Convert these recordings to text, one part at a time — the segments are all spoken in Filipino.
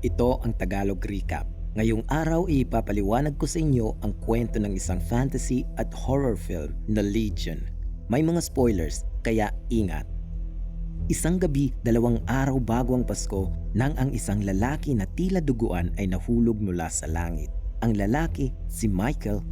Ito ang Tagalog Recap. Ngayong araw ipapaliwanag ko sa inyo ang kwento ng isang fantasy at horror film na Legion. May mga spoilers, kaya ingat. Isang gabi, 2 araw bago ang Pasko, nang ang isang lalaki na tila duguan ay nahulog mula sa langit. Ang lalaki, si Michael,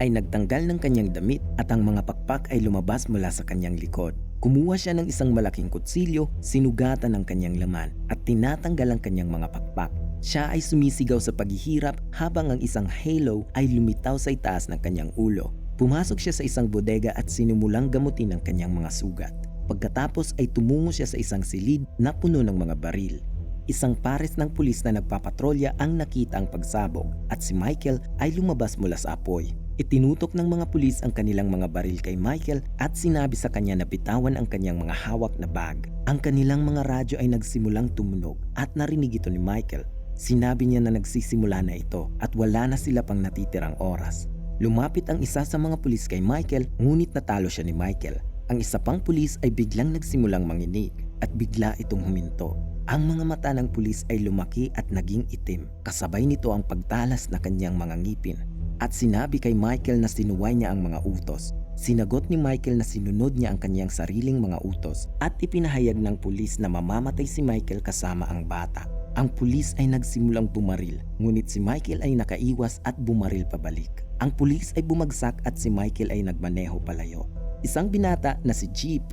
ay nagtanggal ng kanyang damit at ang mga pakpak ay lumabas mula sa kanyang likod. Kumuha siya ng isang malaking kutsilyo, sinugatan ang kanyang laman at tinatanggal ang kanyang mga pakpak. Siya ay sumisigaw sa paghihirap habang ang isang halo ay lumitaw sa itaas ng kanyang ulo. Pumasok siya sa isang bodega at sinimulang gamutin ang kanyang mga sugat. Pagkatapos ay tumungo siya sa isang silid na puno ng mga baril. Isang pares ng pulis na nagpapatrolya ang nakita ang pagsabog at si Michael ay lumabas mula sa apoy. Itinutok ng mga pulis ang kanilang mga baril kay Michael at sinabi sa kanya na bitawan ang kanyang mga hawak na bag. Ang kanilang mga radyo ay nagsimulang tumunog at narinig ito ni Michael. Sinabi niya na nagsisimula na ito at wala na sila pang natitirang oras. Lumapit ang isa sa mga pulis kay Michael, ngunit natalo siya ni Michael. Ang isa pang pulis ay biglang nagsimulang manginig at bigla itong huminto. Ang mga mata ng pulis ay lumaki at naging itim. Kasabay nito ang pagtalas na kanyang mga ngipin. At sinabi kay Michael na sinuway niya ang mga utos. Sinagot ni Michael na sinunod niya ang kanyang sariling mga utos at ipinahayag ng pulis na mamamatay si Michael kasama ang bata. Ang pulis ay nagsimulang bumaril, ngunit si Michael ay nakaiwas at bumaril pabalik. Ang pulis ay bumagsak at si Michael ay nagmaneho palayo. Isang binata na si Jeep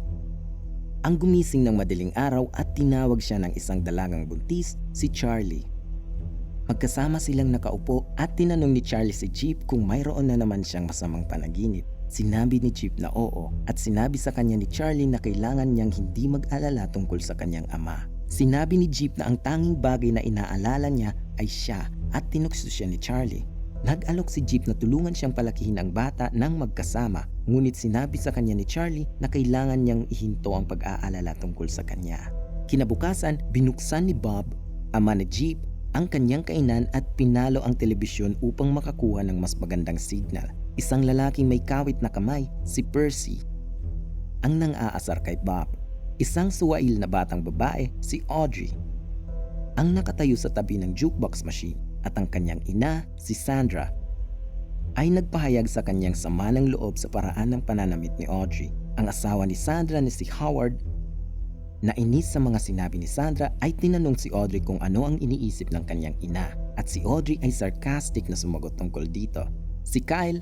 ang gumising ng madaling araw at tinawag siya ng isang dalagang buntis, si Charlie. Magkasama silang nakaupo at tinanong ni Charlie si Jeep kung mayroon na naman siyang masamang panaginip. Sinabi ni Jeep na oo at sinabi sa kanya ni Charlie na kailangan niyang hindi mag-alala tungkol sa kanyang ama. Sinabi ni Jeep na ang tanging bagay na inaalala niya ay siya at tinukso siya ni Charlie. Nag-alok si Jeep na tulungan siyang palakihin ang bata nang magkasama, ngunit sinabi sa kanya ni Charlie na kailangan niyang ihinto ang pag-aalala tungkol sa kanya. Kinabukasan, binuksan ni Bob, ama ni Jeep, ang kanyang kainan at pinalo ang telebisyon upang makakuha ng mas magandang signal. Isang lalaking may kawit na kamay, si Percy, ang nang-aasar kay Bob. Isang suwail na batang babae, si Audrey, ang nakatayo sa tabi ng jukebox machine. At ang kanyang ina, si Sandra, ay nagpahayag sa kanyang sama ng loob sa paraan ng pananamit ni Audrey. Ang asawa ni Sandra na si Howard, na inis sa mga sinabi ni Sandra, ay tinanong si Audrey kung ano ang iniisip ng kanyang ina at si Audrey ay sarcastic na sumagot tungkol dito. Si Kyle,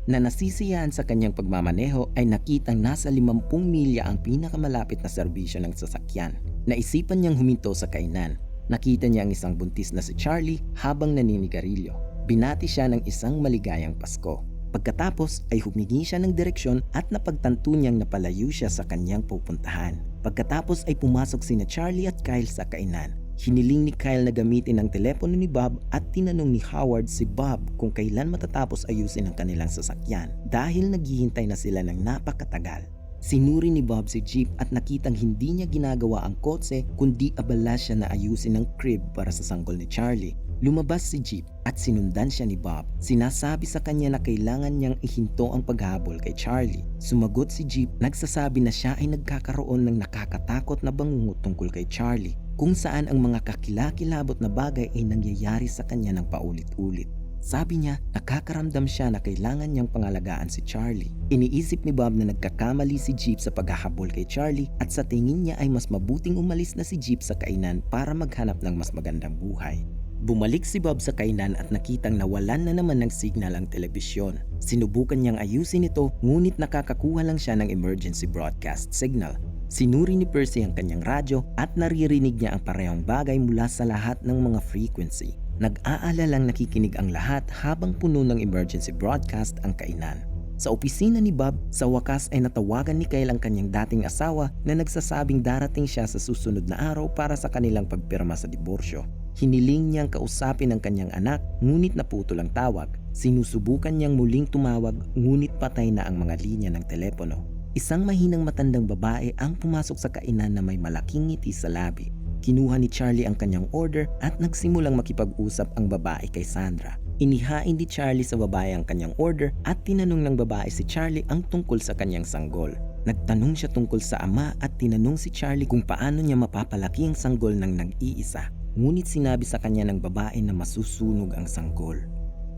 na nasisiyahan sa kanyang pagmamaneho, ay nakitang nasa 50 milya ang pinakamalapit na serbisyo ng sasakyan. Naisipan niyang huminto sa kainan. Nakita niya ang isang buntis na si Charlie habang naninigarilyo. Binati siya ng isang maligayang Pasko. Pagkatapos ay humingi siya ng direksyon at napagtanto niyang napalayo siya sa kanyang pupuntahan. Pagkatapos ay pumasok sina Charlie at Kyle sa kainan. Hiniling ni Kyle na gamitin ang telepono ni Bob at tinanong ni Howard si Bob kung kailan matatapos ayusin ang kanilang sasakyan dahil naghihintay na sila ng napakatagal. Sinuri ni Bob si Jeep at nakitang hindi niya ginagawa ang kotse kundi abala siya na ayusin ang crib para sa sanggol ni Charlie. Lumabas si Jeep at sinundan siya ni Bob. Sinasabi sa kanya na kailangan niyang ihinto ang paghabol kay Charlie. Sumagot si Jeep, nagsasabi na siya ay nagkakaroon ng nakakatakot na bangungot tungkol kay Charlie, kung saan ang mga kakilakilabot na bagay ay nangyayari sa kanya ng paulit-ulit. Sabi niya, nakakaramdam siya na kailangan niyang pangalagaan si Charlie. Iniisip ni Bob na nagkakamali si Jeep sa paghahabol kay Charlie at sa tingin niya ay mas mabuting umalis na si Jeep sa kainan para maghanap ng mas magandang buhay. Bumalik si Bob sa kainan at nakitang nawalan na naman ng signal ang telebisyon. Sinubukan niyang ayusin ito, ngunit nakakakuha lang siya ng emergency broadcast signal. Sinuri ni Percy ang kanyang radyo at naririnig niya ang parehong bagay mula sa lahat ng mga frequency. Nag-aalalang nakikinig ang lahat habang puno ng emergency broadcast ang kainan. Sa opisina ni Bob, sa wakas ay natawagan ni Kyle ang kanyang dating asawa na nagsasabing darating siya sa susunod na araw para sa kanilang pagpirma sa diborsyo. Hiniling niyang kausapin ang kanyang anak, ngunit naputol ang tawag. Sinusubukan niyang muling tumawag, ngunit patay na ang mga linya ng telepono. Isang mahinang matandang babae ang pumasok sa kainan na may malaking ngiti sa labi. Kinuha ni Charlie ang kanyang order at nagsimulang makipag-usap ang babae kay Sandra. Inihain ni Charlie sa babae ang kanyang order at tinanong ng babae si Charlie ang tungkol sa kanyang sanggol. Nagtanong siya tungkol sa ama at tinanong si Charlie kung paano niya mapapalaki ang sanggol ng nag-iisa. ngunit sinabi sa kanya ng babae na masusunog ang sanggol.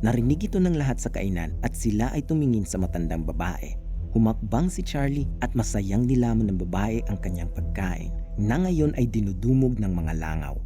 Narinig ito ng lahat sa kainan at sila ay tumingin sa matandang babae. Humakbang si Charlie at masayang nilamon ng babae ang kanyang pagkain na ngayon ay dinudumog ng mga langaw.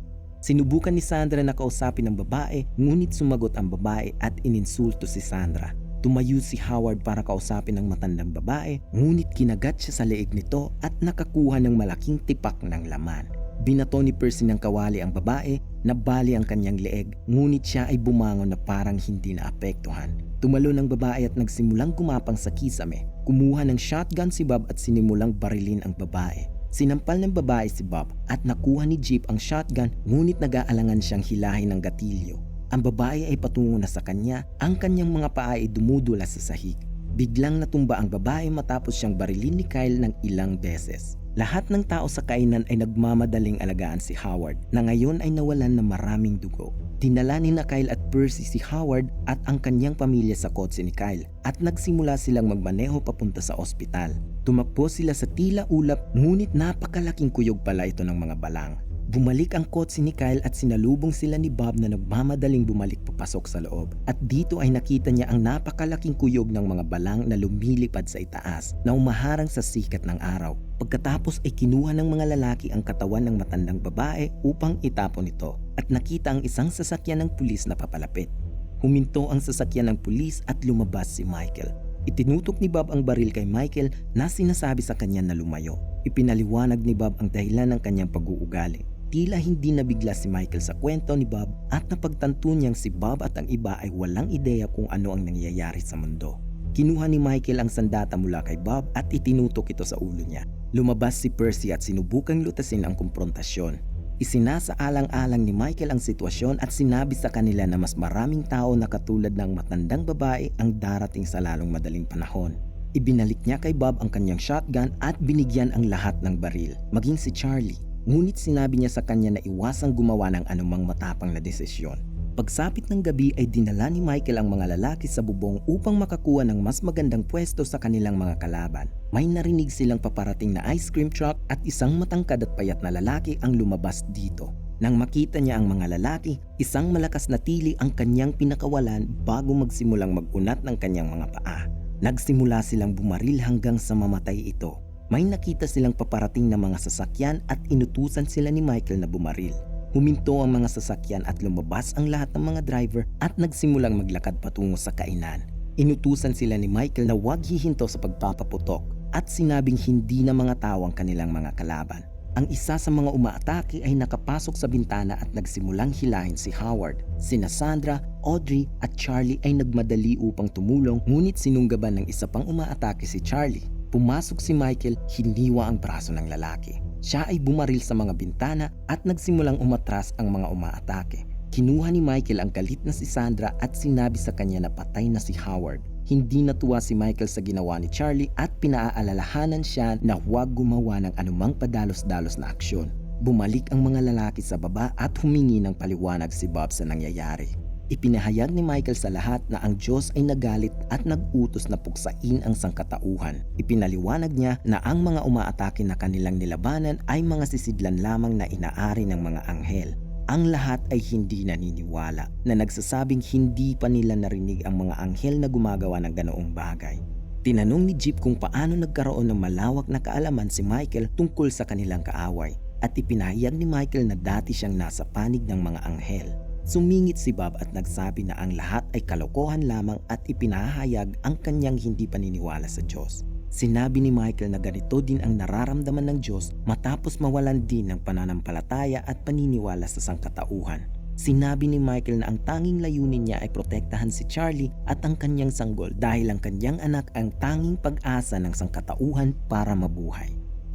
Sinubukan ni Sandra na kausapin ang babae ngunit sumagot ang babae at ininsulto si Sandra. Tumayo si Howard para kausapin ang matandang babae ngunit kinagat siya sa leeg nito at nakakuha ng malaking tipak ng laman. Binato ni Percy ng kawali ang babae, nabali ang kanyang leeg ngunit siya ay bumangon na parang hindi naapektuhan. Tumalon ang babae at nagsimulang gumapang sa kisame. Kumuha ng shotgun si Bob at sinimulang barilin ang babae. Sinampal ng babae si Bob at nakuha ni Jeep ang shotgun ngunit nag-aalangan siyang hilahin ng gatilyo. Ang babae ay patungo na sa kanya, ang kanyang mga paa ay dumudula sa sahig. Biglang natumba ang babae matapos siyang barilin ni Kyle ng ilang beses. Lahat ng tao sa kainan ay nagmamadaling alagaan si Howard na ngayon ay nawalan ng maraming dugo. Dinala ni na Kyle at Percy si Howard at ang kanyang pamilya sa kotse ni Kyle at nagsimula silang magmaneho papunta sa ospital. Tumakbo sila sa tila ulap ngunit napakalaking kuyog pala ito ng mga balang. Bumalik ang kotse ni Kyle at sinalubong sila ni Bob na nagmamadaling bumalik papasok sa loob. At dito ay nakita niya ang napakalaking kuyog ng mga balang na lumilipad sa itaas na umaharang sa sikat ng araw. Pagkatapos ay kinuha ng mga lalaki ang katawan ng matandang babae upang itapon ito at nakita ang isang sasakyan ng pulis na papalapit. Huminto ang sasakyan ng pulis at lumabas si Michael. Itinutok ni Bob ang baril kay Michael na sinasabi sa kanya na lumayo. Ipinaliwanag ni Bob ang dahilan ng kanyang pag-uugali. Tila hindi nabigla si Michael sa kwento ni Bob at napagtanto niyang si Bob at ang iba ay walang ideya kung ano ang nangyayari sa mundo. Kinuha ni Michael ang sandata mula kay Bob at itinutok ito sa ulo niya. Lumabas si Percy at sinubukang lutasin ang komprontasyon. Isinasaalang-alang ni Michael ang sitwasyon at sinabi sa kanila na mas maraming tao na katulad ng matandang babae ang darating sa lalong madaling panahon. Ibinalik niya kay Bob ang kanyang shotgun at binigyan ang lahat ng baril, maging si Charlie. Ngunit sinabi niya sa kanya na iwasang gumawa ng anumang matapang na desisyon. Pagsapit ng gabi ay dinala ni Michael ang mga lalaki sa bubong upang makakuha ng mas magandang pwesto sa kanilang mga kalaban. May narinig silang paparating na ice cream truck at isang matangkad at payat na lalaki ang lumabas dito. Nang makita niya ang mga lalaki, isang malakas na tili ang kanyang pinakawalan bago magsimulang mag-unat ng kanyang mga paa. Nagsimula silang bumaril hanggang sa mamatay ito. May nakita silang paparating na mga sasakyan at inutusan sila ni Michael na bumaril. Huminto ang mga sasakyan at lumabas ang lahat ng mga driver at nagsimulang maglakad patungo sa kainan. Inutusan sila ni Michael na huwag hihinto sa pagpapaputok at sinabing hindi na mga tao ang kanilang mga kalaban. Ang isa sa mga umaatake ay nakapasok sa bintana at nagsimulang hilahin si Howard. Sina Sandra, Audrey at Charlie ay nagmadali upang tumulong ngunit sinunggaban ng isa pang umaatake si Charlie. Pumasok si Michael, hiniwa ang braso ng lalaki. Siya ay bumaril sa mga bintana at nagsimulang umatras ang mga umaatake. Kinuha ni Michael ang galit na si Sandra at sinabi sa kanya na patay na si Howard. Hindi natuwa si Michael sa ginawa ni Charlie at pinaalalahanan siya na huwag gumawa ng anumang padalos-dalos na aksyon. Bumalik ang mga lalaki sa baba at humingi ng paliwanag si Bob sa nangyayari. Ipinahayag ni Michael sa lahat na ang Diyos ay nagalit at nag-utos na puksain ang sangkatauhan. Ipinaliwanag niya na ang mga umaatake na kanilang nilabanan ay mga sisidlan lamang na inaari ng mga anghel. Ang lahat ay hindi naniniwala na nagsasabing hindi pa nila narinig ang mga anghel na gumagawa ng ganoong bagay. Tinanong ni Jeep kung paano nagkaroon ng malawak na kaalaman si Michael tungkol sa kanilang kaaway at ipinahayag ni Michael na dati siyang nasa panig ng mga anghel. Sumingit si Bob at nagsabi na ang lahat ay kalokohan lamang at ipinahayag ang kanyang hindi paniniwala sa Diyos. Sinabi ni Michael na ganito din ang nararamdaman ng Diyos matapos mawalan din ng pananampalataya at paniniwala sa sangkatauhan. Sinabi ni Michael na ang tanging layunin niya ay protektahan si Charlie at ang kanyang sanggol dahil ang kanyang anak ang tanging pag-asa ng sangkatauhan para mabuhay.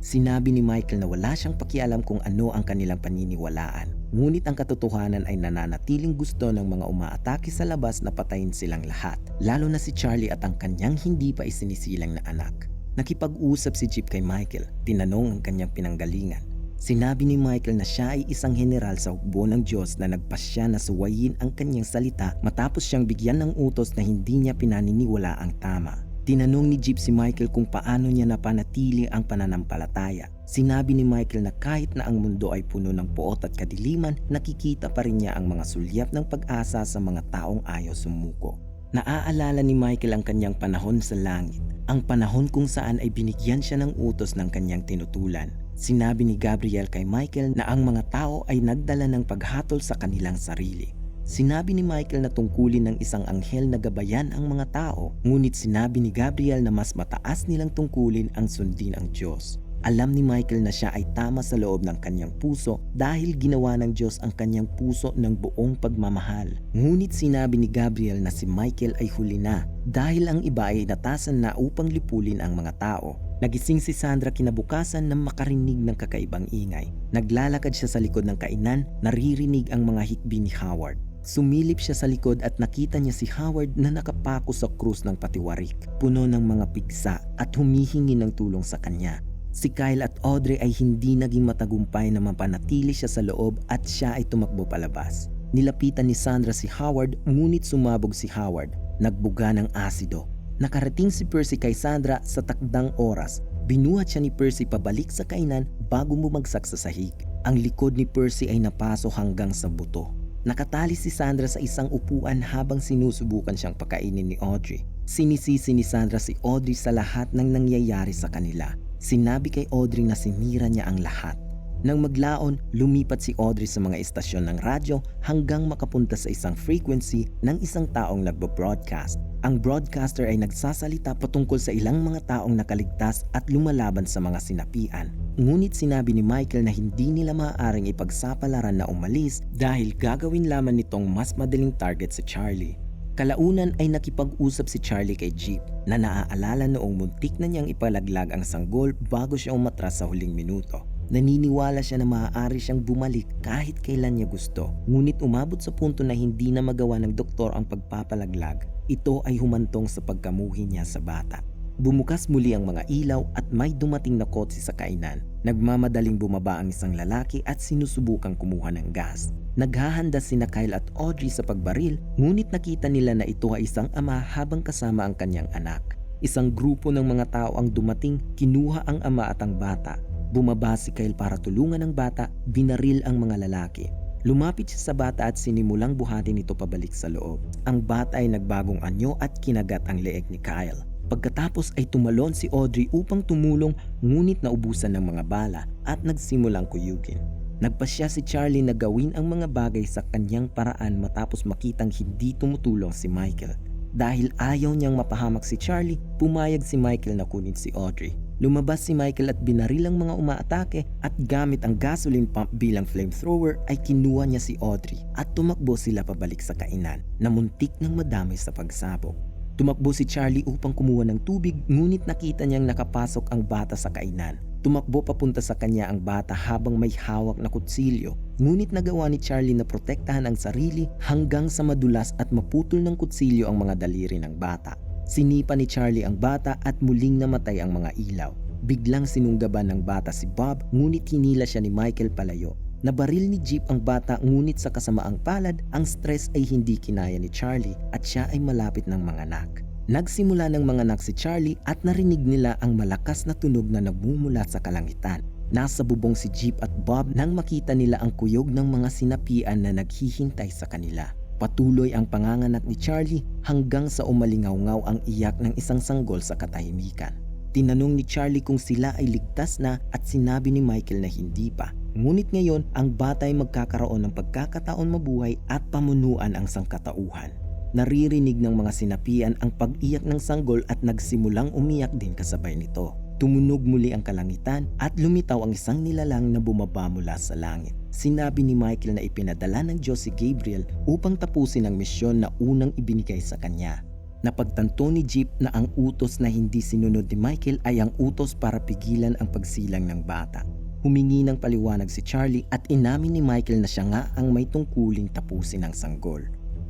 Sinabi ni Michael na wala siyang pakialam kung ano ang kanilang paniniwalaan. Ngunit ang katotohanan ay nananatiling gusto ng mga umaatake sa labas na patayin silang lahat, lalo na si Charlie at ang kanyang hindi pa isinisilang na anak. Nakipag-usap si Jeep kay Michael, tinanong ang kanyang pinanggalingan. Sinabi ni Michael na siya ay isang general sa hukbo ng Diyos na nagpasya na suwayin ang kanyang salita matapos siyang bigyan ng utos na hindi niya pinaniniwala ang tama. Tinanong ni Jeep si Michael kung paano niya napanatili ang pananampalataya. Sinabi ni Michael na kahit na ang mundo ay puno ng puot at kadiliman, nakikita pa rin niya ang mga sulyap ng pag-asa sa mga taong ayaw sumuko. Naaalala ni Michael ang kanyang panahon sa langit, ang panahon kung saan ay binigyan siya ng utos ng kanyang tinutulan. Sinabi ni Gabriel kay Michael na ang mga tao ay nagdala ng paghatol sa kanilang sarili. Sinabi ni Michael na tungkulin ng isang anghel na gabayan ang mga tao, ngunit sinabi ni Gabriel na mas mataas nilang tungkulin ang sundin ang Diyos. Alam ni Michael na siya ay tama sa loob ng kanyang puso dahil ginawa ng Diyos ang kanyang puso ng buong pagmamahal. Ngunit sinabi ni Gabriel na si Michael ay huli na dahil ang iba ay natasan na upang lipulin ang mga tao. Nagising si Sandra kinabukasan nang makarinig ng kakaibang ingay. Naglalakad siya sa likod ng kainan, naririnig ang mga hikbi ni Howard. Sumilip siya sa likod at nakita niya si Howard na nakapako sa krus ng patiwarik, puno ng mga pigsa at humihingi ng tulong sa kanya. Si Kyle at Audrey ay hindi naging matagumpay na mapanatili siya sa loob at siya ay tumakbo palabas. Nilapitan ni Sandra si Howard ngunit sumabog si Howard, nagbuga ng asido. Nakarating si Percy kay Sandra sa takdang oras. Binuhat siya ni Percy pabalik sa kainan bago bumagsak sa sahig. Ang likod ni Percy ay napaso hanggang sa buto. Nakatali si Sandra sa isang upuan habang sinusubukan siyang pakainin ni Audrey. Sinisisi ni Sandra si Audrey sa lahat ng nangyayari sa kanila. Sinabi kay Audrey na sinira niya ang lahat. Nang maglaon, lumipat si Audrey sa mga istasyon ng radyo hanggang makapunta sa isang frequency ng isang taong nagbo-broadcast. Ang broadcaster ay nagsasalita patungkol sa ilang mga taong nakaligtas at lumalaban sa mga sinapian. Ngunit sinabi ni Michael na hindi nila maaaring ipagsapalaran na umalis dahil gagawin lamang nitong mas madaling target si Charlie. Kalaunan ay nakipag-usap si Charlie kay Jeep na naaalala noong muntik na niyang ipalaglag ang sanggol bago siya umatras sa huling minuto. Naniniwala siya na maaari siyang bumalik kahit kailan niya gusto. Ngunit umabot sa punto na hindi na magawa ng doktor ang pagpapalaglag. Ito ay humantong sa pagkamuhi niya sa bata. Bumukas muli ang mga ilaw at may dumating na kotse sa kainan. Nagmamadaling bumaba ang isang lalaki at sinusubukang kumuha ng gas. Naghahanda sina Kyle at Audrey sa pagbaril, ngunit nakita nila na ito ay isang ama habang kasama ang kanyang anak. Isang grupo ng mga tao ang dumating, kinuha ang ama at ang bata. Bumaba si Kyle para tulungan ang bata, binaril ang mga lalaki. Lumapit siya sa bata at sinimulang buhatin ito pabalik sa loob. Ang bata ay nagbagong anyo at kinagat ang leeg ni Kyle. Pagkatapos ay tumalon si Audrey upang tumulong, ngunit naubusan ng mga bala at nagsimulang kuyugin. Nagpasya si Charlie na gawin ang mga bagay sa kanyang paraan matapos makitang hindi tumutulong si Michael. Dahil ayaw niyang mapahamak si Charlie, pumayag si Michael na kunin si Audrey. Lumabas si Michael at binaril ang mga umaatake at gamit ang gasoline pump bilang flamethrower ay kinuha niya si Audrey at tumakbo sila pabalik sa kainan na muntik nang madamay sa pagsabog. Tumakbo si Charlie upang kumuha ng tubig, ngunit nakita niyang nakapasok ang bata sa kainan. Tumakbo papunta sa kanya ang bata habang may hawak na kutsilyo, ngunit nagawa ni Charlie na protektahan ang sarili hanggang sa madulas at maputol ng kutsilyo ang mga daliri ng bata. Sinipa ni Charlie ang bata at muling namatay ang mga ilaw. Biglang sinunggaban ng bata si Bob, ngunit hinila siya ni Michael palayo. Nabaril ni Jeep ang bata, ngunit sa kasamaang palad, ang stress ay hindi kinaya ni Charlie at siya ay malapit ng manganak. Nagsimula ng manganak si Charlie at narinig nila ang malakas na tunog na nagmumulat sa kalangitan. Nasa bubong si Jeep at Bob nang makita nila ang kuyog ng mga sinapian na naghihintay sa kanila. Patuloy ang panganganak ni Charlie hanggang sa umalingaw-ngaw ang iyak ng isang sanggol sa katahimikan. Tinanong ni Charlie kung sila ay ligtas na at sinabi ni Michael na hindi pa. Ngunit ngayon, ang bata ay magkakaroon ng pagkakataon mabuhay at pamunuan ang sangkatauhan. Naririnig ng mga sinapian ang pag-iyak ng sanggol at nagsimulang umiyak din kasabay nito. Tumunog muli ang kalangitan at lumitaw ang isang nilalang na bumaba mula sa langit. Sinabi ni Michael na ipinadala ng Diyos si Gabriel upang tapusin ang misyon na unang ibinigay sa kanya. Napagtanto ni Jeep na ang utos na hindi sinunod ni Michael ay ang utos para pigilan ang pagsilang ng bata. Humingi ng paliwanag si Charlie at inamin ni Michael na siya nga ang may tungkuling tapusin ang sanggol.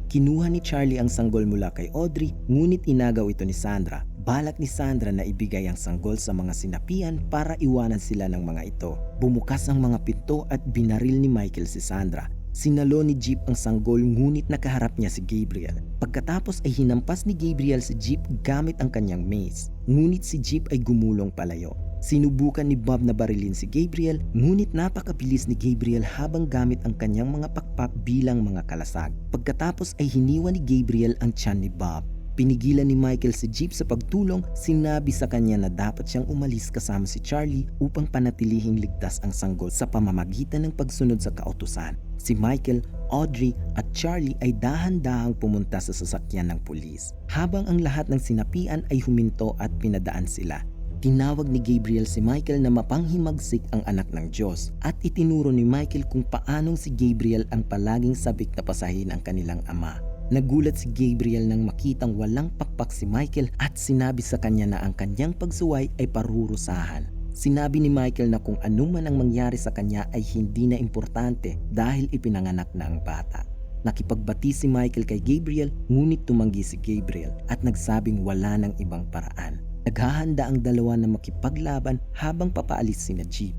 Kinuha ni Charlie ang sanggol mula kay Audrey, ngunit inagaw ito ni Sandra. Balak ni Sandra na ibigay ang sanggol sa mga sinapian para iwanan sila ng mga ito. Bumukas ang mga pinto at binaril ni Michael si Sandra. Sinalo ni Jeep ang sanggol, ngunit nakaharap niya si Gabriel. Pagkatapos ay hinampas ni Gabriel si Jeep gamit ang kanyang mace. Ngunit si Jeep ay gumulong palayo. Sinubukan ni Bob na barilin si Gabriel, ngunit napakabilis ni Gabriel habang gamit ang kanyang mga pakpak bilang mga kalasag. Pagkatapos ay hiniwa ni Gabriel ang tiyan ni Bob. Pinigilan ni Michael si Jeep sa pagtulong, sinabi sa kanya na dapat siyang umalis kasama si Charlie upang panatilihing ligtas ang sanggol sa pamamagitan ng pagsunod sa kautusan. Si Michael, Audrey at Charlie ay dahan-dahang pumunta sa sasakyan ng pulis, habang ang lahat ng sinapian ay huminto at pinadaan sila. Tinawag ni Gabriel si Michael na mapanghimagsik ang anak ng Diyos at itinuro ni Michael kung paanong si Gabriel ang palaging sabik na pasahin ang kanilang ama. Nagulat si Gabriel nang makitang walang pakpak si Michael at sinabi sa kanya na ang kanyang pagsuway ay parurusahan. Sinabi ni Michael na kung anuman ang mangyari sa kanya ay hindi na importante dahil ipinanganak na ang bata. Nakipagbati si Michael kay Gabriel, ngunit tumanggi si Gabriel at nagsabing wala ng ibang paraan. Naghahanda ang dalawa na makipaglaban habang papaalis sina Jeep.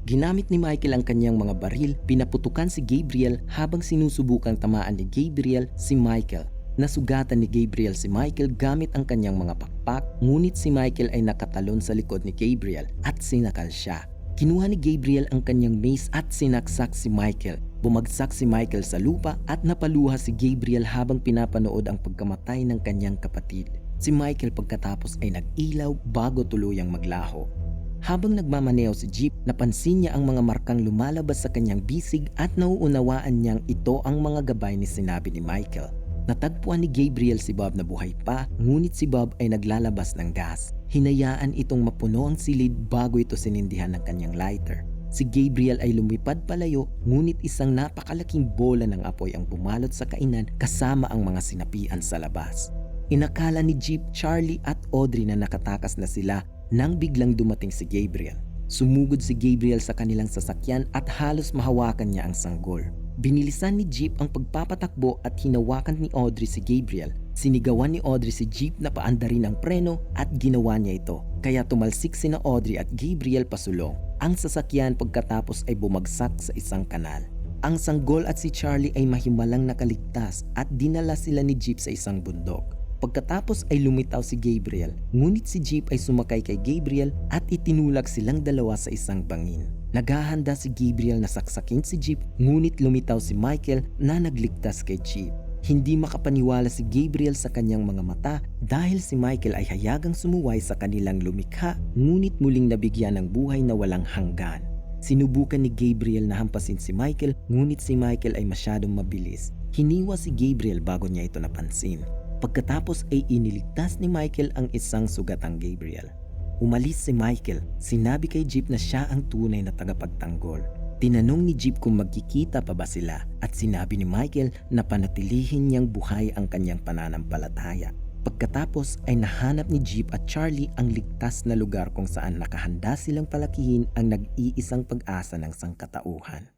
Ginamit ni Michael ang kanyang mga baril, pinaputukan si Gabriel habang sinusubukang tamaan ni Gabriel si Michael. Nasugatan ni Gabriel si Michael gamit ang kanyang mga pakpak, ngunit si Michael ay nakatalon sa likod ni Gabriel at sinakal siya. Kinuha ni Gabriel ang kanyang mace at sinaksak si Michael. Bumagsak si Michael sa lupa at napaluha si Gabriel habang pinapanood ang pagkamatay ng kanyang kapatid. Si Michael pagkatapos ay nag-ilaw bago tuluyang maglaho. Habang nagmamaneho si Jeep, napansin niya ang mga markang lumalabas sa kanyang bisig at nauunawaan niyang ito ang mga gabay ni sinabi ni Michael. Natagpuan ni Gabriel si Bob na buhay pa, ngunit si Bob ay naglalabas ng gas. Hinayaan itong mapuno ang silid bago ito sinindihan ng kanyang lighter. Si Gabriel ay lumipad palayo, ngunit isang napakalaking bola ng apoy ang bumalot sa kainan kasama ang mga sinapian sa labas. Inakala ni Jeep, Charlie at Audrey na nakatakas na sila nang biglang dumating si Gabriel. Sumugod si Gabriel sa kanilang sasakyan at halos mahawakan niya ang sanggol. Binilisan ni Jeep ang pagpapatakbo at hinawakan ni Audrey si Gabriel. Sinigawan ni Audrey si Jeep na paandarin ang preno at ginawa niya ito. Kaya tumalsik sina Audrey at Gabriel pasulong. Ang sasakyan pagkatapos ay bumagsak sa isang kanal. Ang sanggol at si Charlie ay mahimalang nakaligtas at dinala sila ni Jeep sa isang bundok. Pagkatapos ay lumitaw si Gabriel, ngunit si Jeep ay sumakay kay Gabriel at itinulak silang dalawa sa isang bangin. Naghahanda si Gabriel na saksakin si Jeep, ngunit lumitaw si Michael na nagligtas kay Jeep. Hindi makapaniwala si Gabriel sa kanyang mga mata dahil si Michael ay hayagang sumuway sa kanilang lumikha, ngunit muling nabigyan ng buhay na walang hanggan. Sinubukan ni Gabriel na hampasin si Michael, ngunit si Michael ay masyadong mabilis. Hiniwa si Gabriel bago niya ito napansin. Pagkatapos ay iniligtas ni Michael ang isang sugatang Gabriel. Umalis si Michael, sinabi kay Jeep na siya ang tunay na tagapagtanggol. Tinanong ni Jeep kung magkikita pa ba sila at sinabi ni Michael na panatilihin niyang buhay ang kanyang pananampalataya. Pagkatapos ay nahanap ni Jeep at Charlie ang ligtas na lugar kung saan nakahanda silang palakihin ang nag-iisang pag-asa ng sangkatauhan.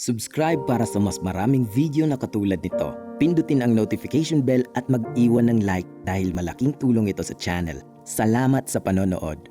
Subscribe para sa mas maraming video na katulad nito. Pindutin ang notification bell at mag-iwan ng like dahil malaking tulong ito sa channel. Salamat sa panonood.